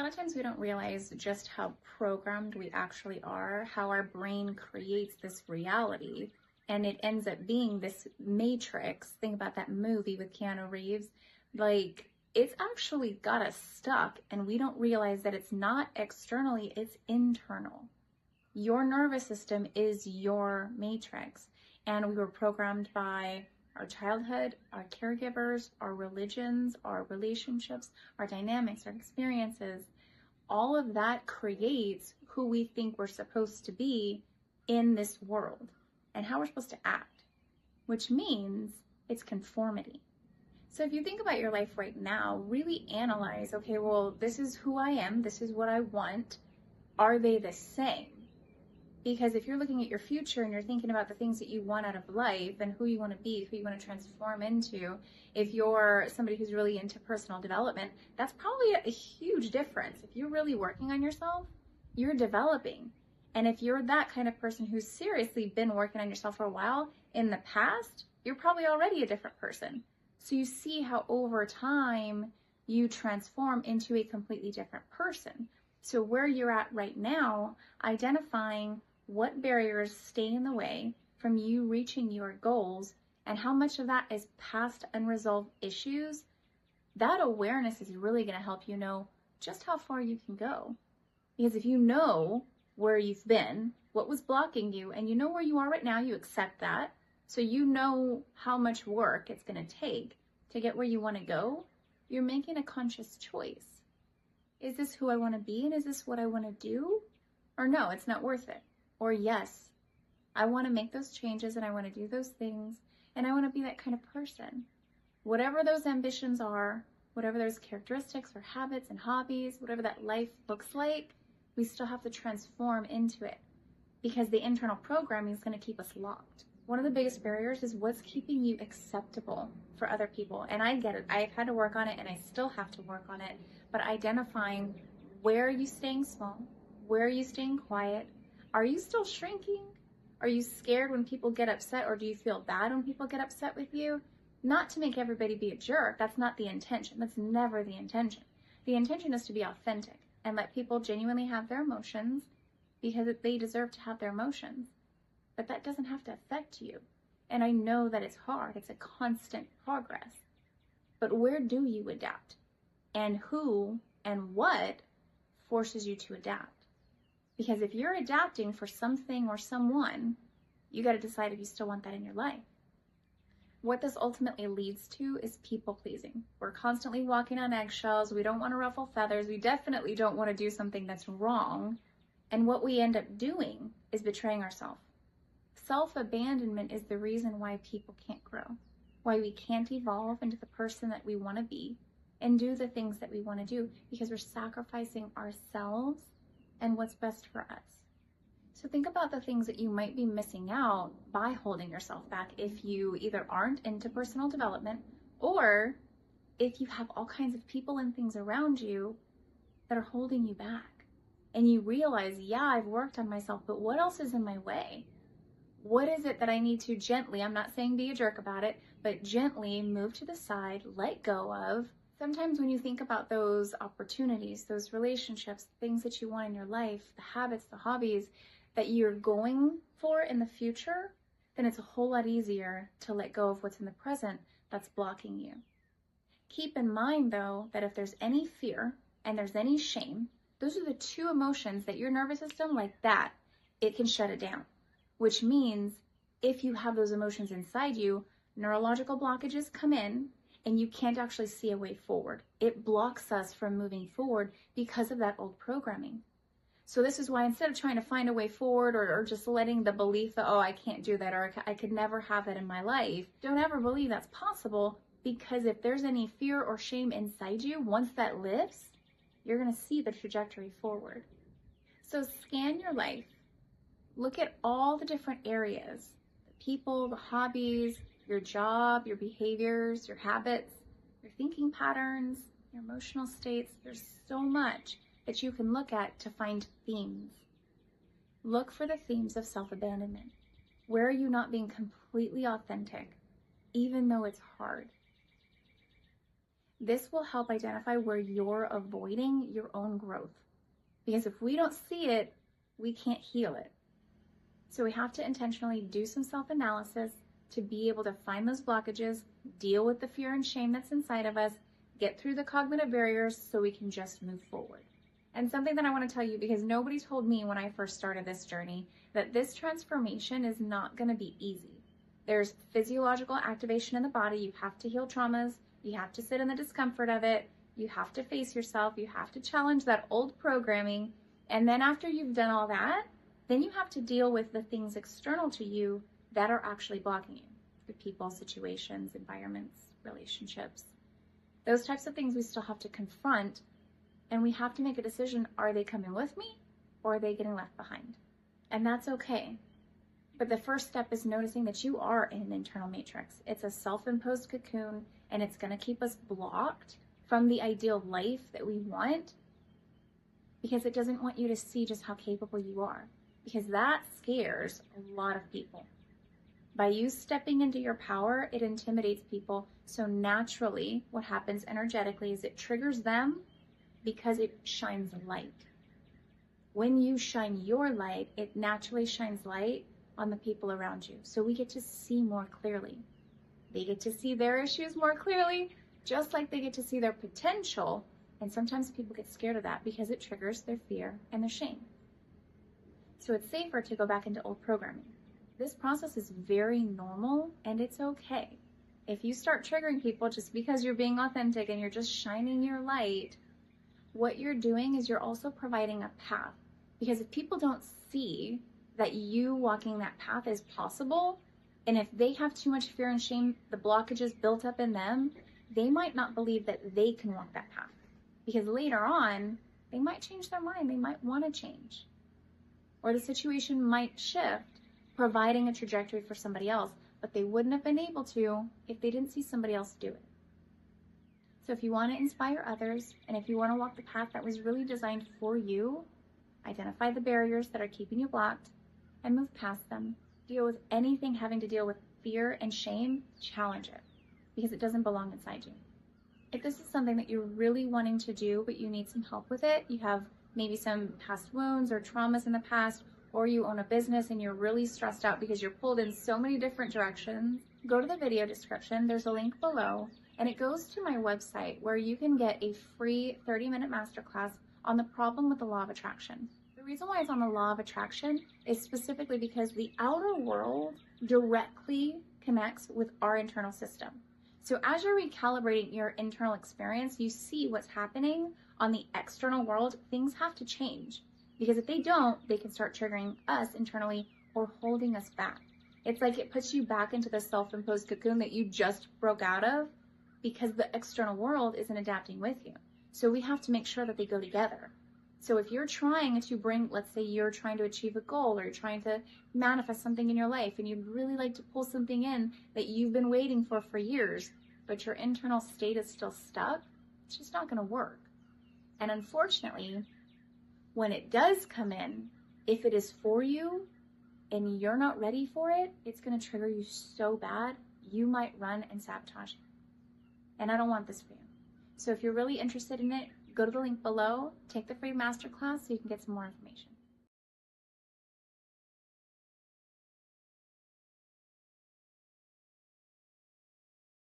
lot of times we don't realize just how programmed we actually are, how our brain creates this reality, and it ends up being this matrix. Think about that movie with Keanu Reeves. Like, it's actually got us stuck, and we don't realize that it's not externally, it's internal. Your nervous system is your matrix, and we were programmed by our childhood, our caregivers, our religions, our relationships, our dynamics, our experiences. All of that creates who we think we're supposed to be in this world and how we're supposed to act, which means it's conformity. So if you think about your life right now, really analyze, okay, well, this is who I am, this is what I want. Are they the same? Because if you're looking at your future and you're thinking about the things that you want out of life and who you want to be, who you want to transform into, if you're somebody who's really into personal development, that's probably a huge difference. If you're really working on yourself, you're developing. And if you're that kind of person who's seriously been working on yourself for a while in the past, you're probably already a different person. So you see how over time you transform into a completely different person. So where you're at right now, identifying what barriers stay in the way from you reaching your goals and how much of that is past unresolved issues, that awareness is really going to help you know just how far you can go. Because if you know where you've been, what was blocking you, and you know where you are right now, you accept that. So you know how much work it's going to take to get where you want to go. You're making a conscious choice. Is this who I want to be, and is this what I want to do? Or no, it's not worth it. Or yes, I want to make those changes and I want to do those things and I want to be that kind of person. Whatever those ambitions are, whatever those characteristics or habits and hobbies, whatever that life looks like, we still have to transform into it because the internal programming is going to keep us locked. One of the biggest barriers is what's keeping you acceptable for other people. And I get it. I've had to work on it and I still have to work on it. But identifying where are you staying small? Where are you staying quiet? Are you still shrinking? Are you scared when people get upset, or do you feel bad when people get upset with you? Not to make everybody be a jerk. That's not the intention. That's never the intention. The intention is to be authentic and let people genuinely have their emotions because they deserve to have their emotions. But that doesn't have to affect you. And I know that it's hard. It's a constant progress. But where do you adapt? And who and what forces you to adapt? Because if you're adapting for something or someone, you got to decide if you still want that in your life. What this ultimately leads to is people pleasing. We're constantly walking on eggshells. We don't want to ruffle feathers. We definitely don't want to do something that's wrong. And what we end up doing is betraying ourselves. Self-abandonment is the reason why people can't grow, why we can't evolve into the person that we want to be and do the things that we want to do, because we're sacrificing ourselves and what's best for us. So think about the things that you might be missing out by holding yourself back if you either aren't into personal development or if you have all kinds of people and things around you that are holding you back. And you realize, yeah, I've worked on myself, but what else is in my way? What is it that I need to gently, I'm not saying be a jerk about it, but gently move to the side, let go of. Sometimes when you think about those opportunities, those relationships, things that you want in your life, the habits, the hobbies that you're going for in the future, then it's a whole lot easier to let go of what's in the present that's blocking you. Keep in mind, though, that if there's any fear and there's any shame, those are the two emotions that your nervous system, like that, it can shut it down. Which means if you have those emotions inside you, neurological blockages come in and you can't actually see a way forward. It blocks us from moving forward because of that old programming. So this is why instead of trying to find a way forward or just letting the belief that, oh, I can't do that or I could never have that in my life, don't ever believe that's possible, because if there's any fear or shame inside you, once that lifts, you're going to see the trajectory forward. So scan your life. Look at all the different areas, the people, the hobbies, your job, your behaviors, your habits, your thinking patterns, your emotional states. There's so much that you can look at to find themes. Look for the themes of self-abandonment. Where are you not being completely authentic, even though it's hard? This will help identify where you're avoiding your own growth. Because if we don't see it, we can't heal it. So we have to intentionally do some self-analysis to be able to find those blockages, deal with the fear and shame that's inside of us, get through the cognitive barriers so we can just move forward. And something that I want to tell you, because nobody told me when I first started this journey, that this transformation is not going to be easy. There's physiological activation in the body. You have to heal traumas. You have to sit in the discomfort of it. You have to face yourself. You have to challenge that old programming. And then after you've done all that, then you have to deal with the things external to you that are actually blocking you. The people, situations, environments, relationships. Those types of things we still have to confront, and we have to make a decision, are they coming with me or are they getting left behind? And that's okay. But the first step is noticing that you are in an internal matrix. It's a self-imposed cocoon, and it's going to keep us blocked from the ideal life that we want because it doesn't want you to see just how capable you are, because that scares a lot of people. By you stepping into your power, it intimidates people. So naturally, what happens energetically is it triggers them because it shines light. When you shine your light, it naturally shines light on the people around you. So we get to see more clearly. They get to see their issues more clearly, just like they get to see their potential. And sometimes people get scared of that because it triggers their fear and their shame. So it's safer to go back into old programming. This process is very normal, and it's okay. If you start triggering people just because you're being authentic and you're just shining your light, what you're doing is you're also providing a path. Because if people don't see that you walking that path is possible, and if they have too much fear and shame, the blockages built up in them, they might not believe that they can walk that path. Because later on, they might change their mind. They might want to change. Or the situation might shift, providing a trajectory for somebody else, but they wouldn't have been able to if they didn't see somebody else do it. So if you want to inspire others, and if you want to walk the path that was really designed for you, identify the barriers that are keeping you blocked and move past them. Deal with anything having to deal with fear and shame, challenge it, because it doesn't belong inside you. If this is something that you're really wanting to do, but you need some help with it, you have maybe some past wounds or traumas in the past, or you own a business and you're really stressed out because you're pulled in so many different directions, go to the video description. There's a link below, and it goes to my website where you can get a free 30-minute masterclass on the problem with the law of attraction. The reason why it's on the law of attraction is specifically because the outer world directly connects with our internal system. So as you're recalibrating your internal experience, you see what's happening on the external world. Things have to change. Because if they don't, they can start triggering us internally or holding us back. It's like it puts you back into the self-imposed cocoon that you just broke out of because the external world isn't adapting with you. So we have to make sure that they go together. So if you're trying to bring, let's say you're trying to achieve a goal, or you're trying to manifest something in your life, and you'd really like to pull something in that you've been waiting for years, but your internal state is still stuck, it's just not going to work. And unfortunately, when it does come in, if it is for you and you're not ready for it, it's going to trigger you so bad, you might run and sabotage it. And I don't want this for you. So if you're really interested in it, go to the link below, take the free masterclass so you can get some more information.